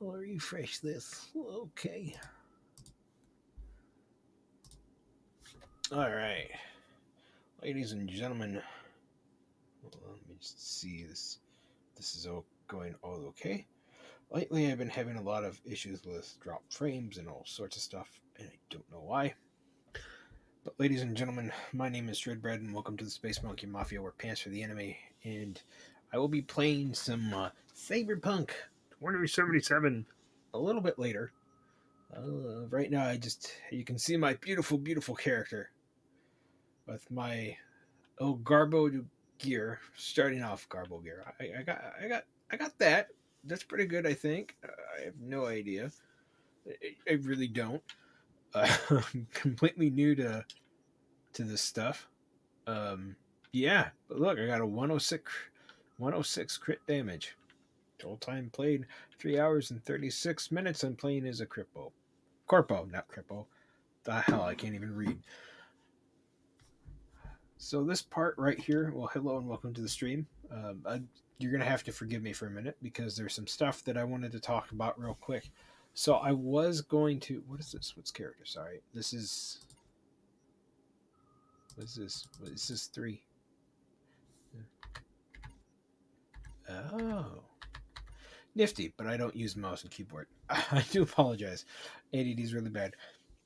I'll refresh this. Okay. All right. Ladies and gentlemen, let me just see this. This is all going all okay. Lately, I've been having a lot of issues with dropped frames and all sorts of stuff, and I don't know why. But, ladies and gentlemen, my name is Dreadbread, and welcome to the Space Monkey Mafia, where pants are the enemy. And I will be playing some Cyberpunk 2077 a little bit later. Right now, you can see my beautiful, beautiful character with my Garbo gear. Starting off Garbo gear. I got that. That's pretty good, I think. I have no idea. I really don't. I'm completely new to this stuff. Um, yeah, but look, I got a 106 crit damage. Total time played 3 hours and 36 minutes. I'm playing as a Corpo, not Crippo. The hell, I can't even read. So this part right here, well, hello and welcome to the stream. You're gonna have to forgive me for a minute because there's some stuff that I wanted to talk about real quick. So I was going to. What is this? What's character? Sorry, this is. What is this? What is this 3? Oh, nifty. But I don't use mouse and keyboard. I do apologize. ADD is really bad.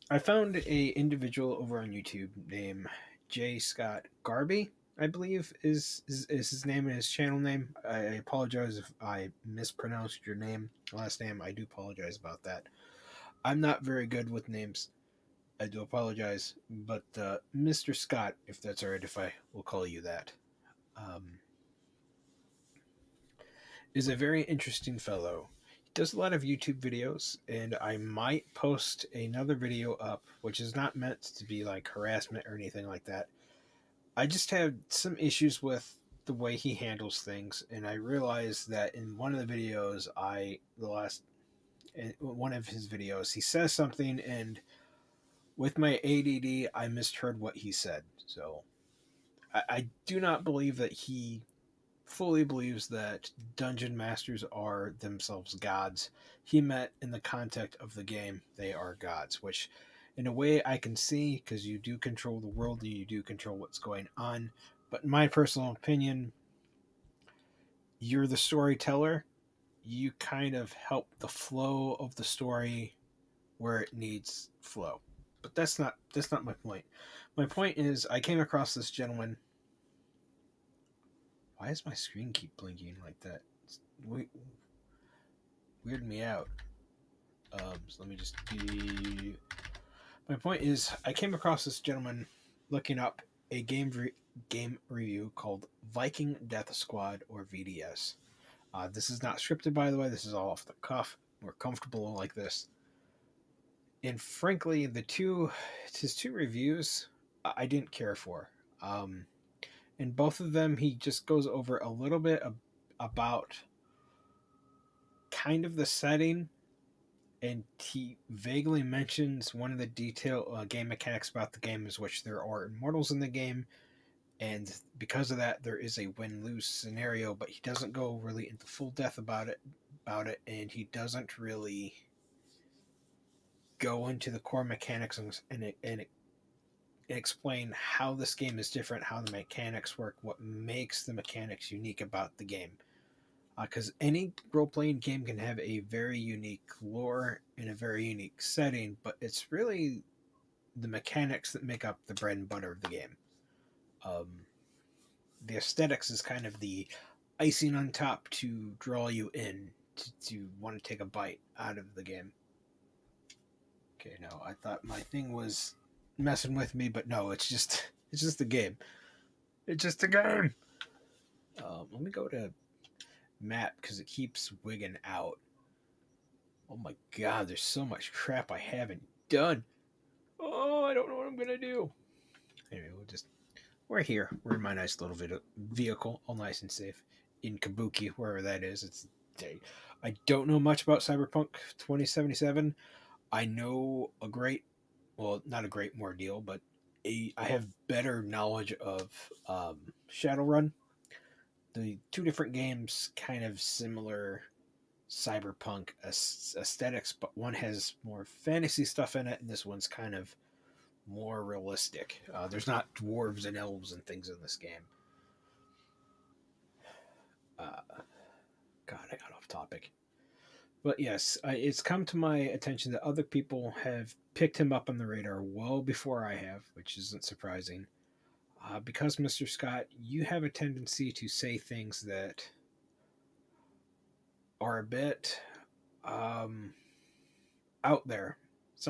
I found a individual over on YouTube named J. Scott Garby, I believe is his name and his channel name. I apologize if I mispronounced your last name. I do apologize about that. I'm not very good with names. I do apologize, but Mr. Scott, if that's alright, if I will call you that, um, is a very interesting fellow. He does a lot of YouTube videos, and I might post another video up, which is not meant to be like harassment or anything like that. I just have some issues with the way he handles things, and I realized that in one of the videos, the last in one of his videos, he says something, and with my ADD, I misheard what he said. So I do not believe that he fully believes that dungeon masters are themselves gods. He meant in the context of the game, they are gods, which in a way I can see because you do control the world and you do control what's going on. But in my personal opinion, you're the storyteller. You kind of help the flow of the story where it needs flow. But that's not my point. My point is I came across this gentleman. Why does my screen keep blinking like that? It's weird me out. So let me just be. My point is, I came across this gentleman looking up a game review called Viking Death Squad or VDS. This is not scripted, by the way. This is all off the cuff. We're comfortable like this. And frankly, his two reviews, I didn't care for. Um, in both of them, he just goes over a little bit about kind of the setting, and he vaguely mentions one of the game mechanics about the game is which there are immortals in the game, and because of that, there is a win-lose scenario. But he doesn't go really into full depth about it, and he doesn't really go into the core mechanics and explain how this game is different, how the mechanics work, what makes the mechanics unique about the game. Because any role playing game can have a very unique lore and a very unique setting, but it's really the mechanics that make up the bread and butter of the game. Um, the aesthetics is kind of the icing on top to draw you in to want to take a bite out of the game. Okay, no, I thought my thing was messing with me, but no, it's just a game. It's just a game. Let me go to map because it keeps wigging out. Oh my god, there's so much crap I haven't done. Oh, I don't know what I'm gonna do. Anyway, we're here. We're in my nice little vehicle, all nice and safe in Kabuki, wherever that is. It's day. I don't know much about Cyberpunk 2077. I know well, not a great more deal, but I have better knowledge of Shadowrun. The two different games kind of similar cyberpunk aesthetics, but one has more fantasy stuff in it, and this one's kind of more realistic. There's not dwarves and elves and things in this game. God, I got off topic. But yes, it's come to my attention that other people have picked him up on the radar well before I have, which isn't surprising. Because, Mr. Scott, you have a tendency to say things that are a bit um, out there.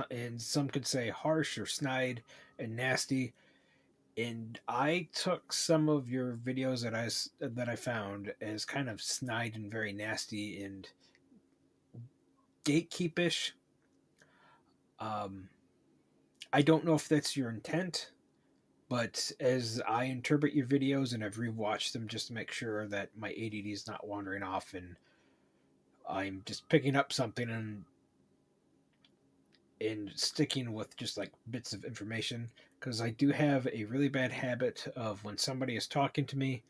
And some could say harsh or snide and nasty. And I took some of your videos that I found as kind of snide and very nasty and gatekeepish. Um, I don't know if that's your intent, but as I interpret your videos and I've rewatched them just to make sure that my ADD is not wandering off and I'm just picking up something and sticking with just like bits of information, because I do have a really bad habit of when somebody is talking to me,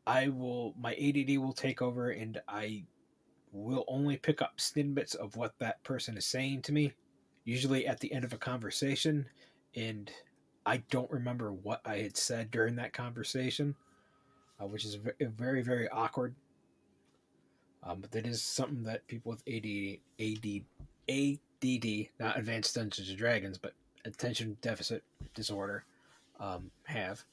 my ADD will take over and I will only pick up snippets of what that person is saying to me, usually at the end of a conversation, and I don't remember what I had said during that conversation, which is very, very awkward. But that is something that people with ADD, not Advanced Dungeons and Dragons, but attention deficit disorder, have.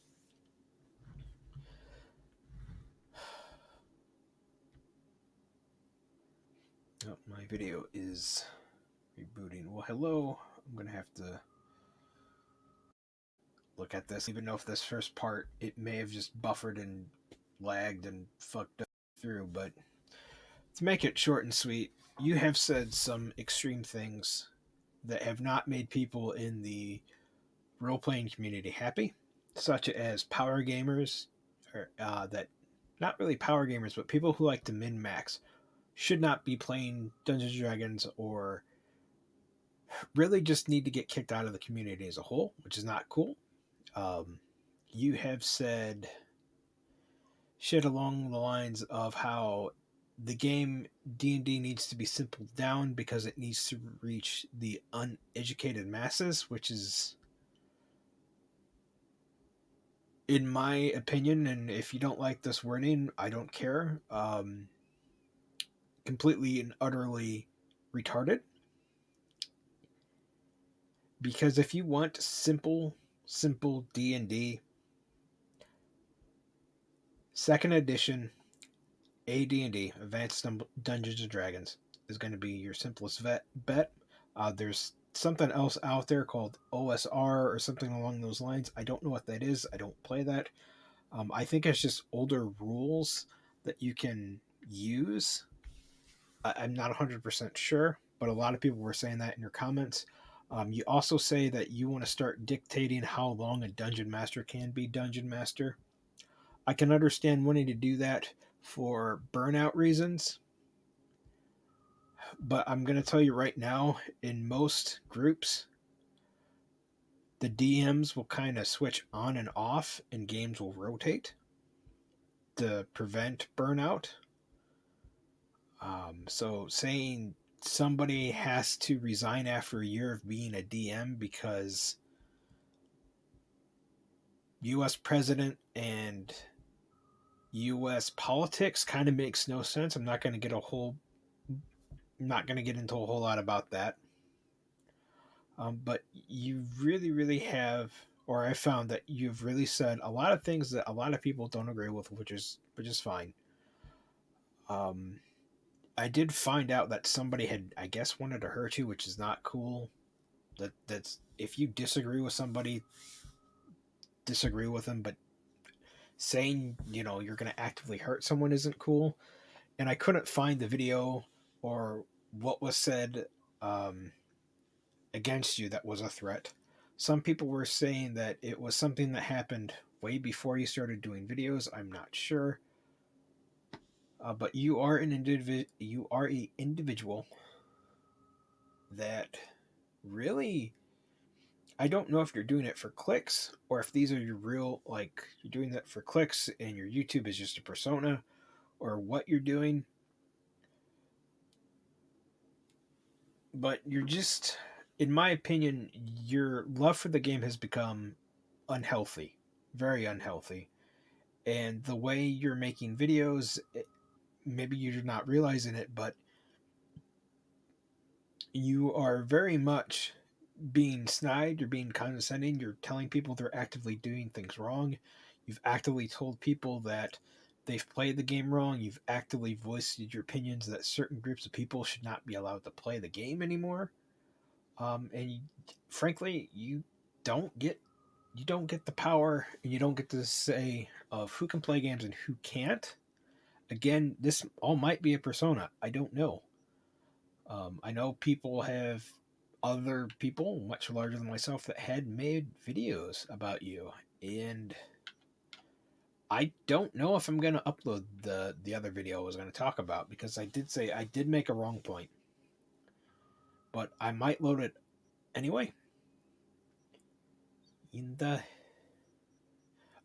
Oh, my video is rebooting. Well, hello. I'm going to have to look at this. Even though if this first part, it may have just buffered and lagged and fucked up through, but to make it short and sweet, you have said some extreme things that have not made people in the role playing community happy, such as power gamers, or that not really power gamers, but people who like to min max should not be playing Dungeons and Dragons, or really just need to get kicked out of the community as a whole, which is not cool. Um, you have said shit along the lines of how the game D&D needs to be simpled down because it needs to reach the uneducated masses, which is, in my opinion, and if you don't like this wording, I don't care, completely and utterly retarded. Because if you want simple D&D, second edition AD&D, Advanced Dungeons and Dragons, is going to be your simplest bet. There's something else out there called OSR or something along those lines. I don't know what that is. I don't play that. I think it's just older rules that you can use. I'm not 100% sure, but a lot of people were saying that in your comments. You also say that you want to start dictating how long a dungeon master can be dungeon master. I can understand wanting to do that for burnout reasons, but I'm going to tell you right now, in most groups, the DMs will kind of switch on and off and games will rotate to prevent burnout. So saying somebody has to resign after a year of being a DM because US president and US politics kind of makes no sense. I'm not going to get into a whole lot about that. But you really, really have, or I found that you've really said a lot of things that a lot of people don't agree with, which is fine. Um, I did find out that somebody had, I guess, wanted to hurt you, which is not cool. That's if you disagree with somebody, disagree with them, but saying you're going to actively hurt someone isn't cool. And I couldn't find the video or what was said um, against you that was a threat. Some people were saying that it was something that happened way before you started doing videos. I'm not sure, but you are an individual that really, I don't know if you're doing it for clicks or if these are your real, like, you're doing that for clicks and your YouTube is just a persona or what you're doing. but you're just, in my opinion, your love for the game has become unhealthy, very unhealthy. And the way you're making videos, maybe you're not realizing it, but you are very much being snide, you're being condescending, you're telling people they're actively doing things wrong. You've actively told people that they've played the game wrong. You've actively voiced your opinions that certain groups of people should not be allowed to play the game anymore. And frankly, you don't get the power, and you don't get the say of who can play games and who can't. Again, this all might be a persona. I don't know. I know people have other people much larger than myself that had made videos about you, and I don't know if I'm gonna upload the other video I was gonna talk about because I did say I did make a wrong point, but I might load it anyway. In the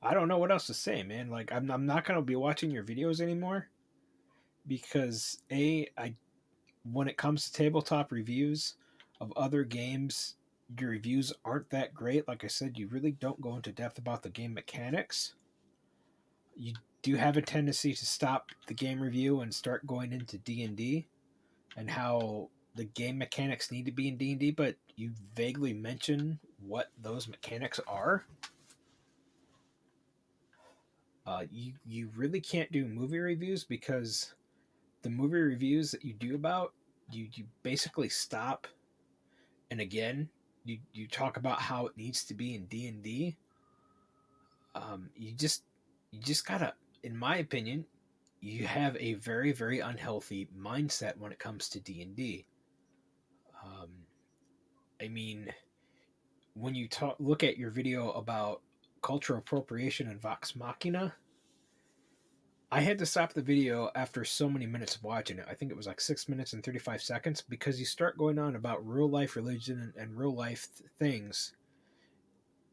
I don't know what else to say, man. Like I'm not gonna be watching your videos anymore because I when it comes to tabletop reviews of other games, your reviews aren't that great. Like I said, you really don't go into depth about the game mechanics. You do have a tendency to stop the game review and start going into D&D and how the game mechanics need to be in D&D, but you vaguely mention what those mechanics are. You really can't do movie reviews because the movie reviews that you do about you basically stop, and again you talk about how it needs to be in D&D. You just gotta, in my opinion, you have a very very unhealthy mindset when it comes to D&D. um, I mean, when you look at your video about cultural appropriation and vox machina, I had to stop the video after so many minutes of watching it. I think it was like 6 minutes and 35 seconds because you start going on about real life religion and real life things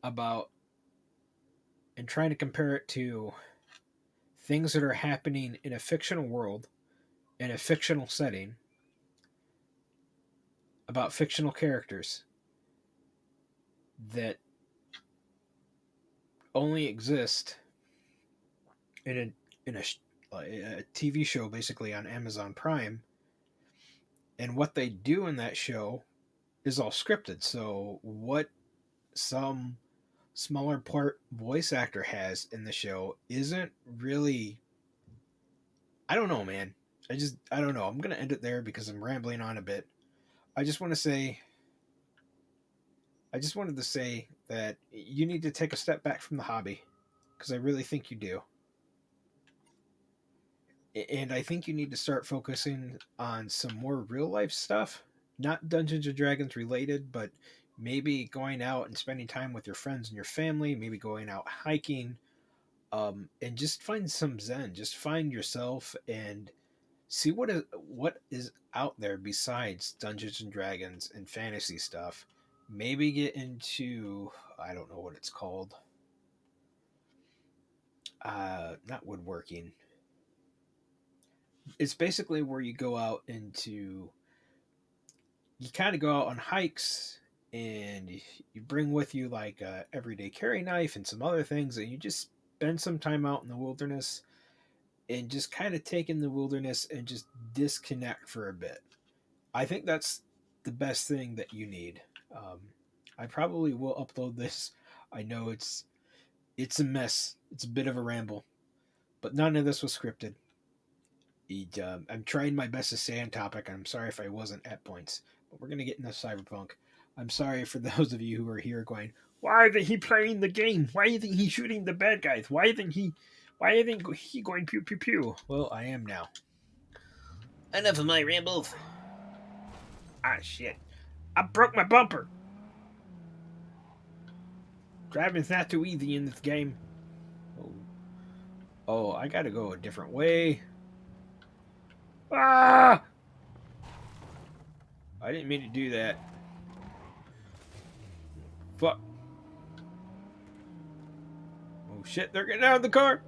about, and trying to compare it to things that are happening in a fictional world, in a fictional setting, about fictional characters that only exist in a TV show basically on Amazon Prime, and what they do in that show is all scripted. So what some smaller part voice actor has in the show isn't really, I don't know, man. I don't know. I'm going to end it there because I'm rambling on a bit. I just want to say I just wanted to say that you need to take a step back from the hobby because I really think you do. And I think you need to start focusing on some more real life stuff, not Dungeons and Dragons related, but maybe going out and spending time with your friends and your family, maybe going out hiking, and just find some zen. Just find yourself and see what is out there besides Dungeons and Dragons and fantasy stuff. Maybe get into, I don't know what it's called. Not woodworking. It's basically where you go out into, you kind of go out on hikes, and you bring with you like a everyday carry knife and some other things, and you just spend some time out in the wilderness and just kind of take in the wilderness and just disconnect for a bit. I think that's the best thing that you need. Um, I probably will upload this. I know it's a mess. It's a bit of a ramble, but none of this was scripted. I'm trying my best to stay on topic, and I'm sorry if I wasn't at points. But we're gonna get into Cyberpunk. I'm sorry for those of you who are here going, "Why isn't he playing the game? Why isn't he shooting the bad guys? Why isn't he going pew pew pew?" Well, I am now. Enough of my rambles. Ah, shit! I broke my bumper. Driving's not too easy in this game. Oh, oh, I gotta go a different way. Ah! I didn't mean to do that. Fuck. Oh shit, they're getting out of the car.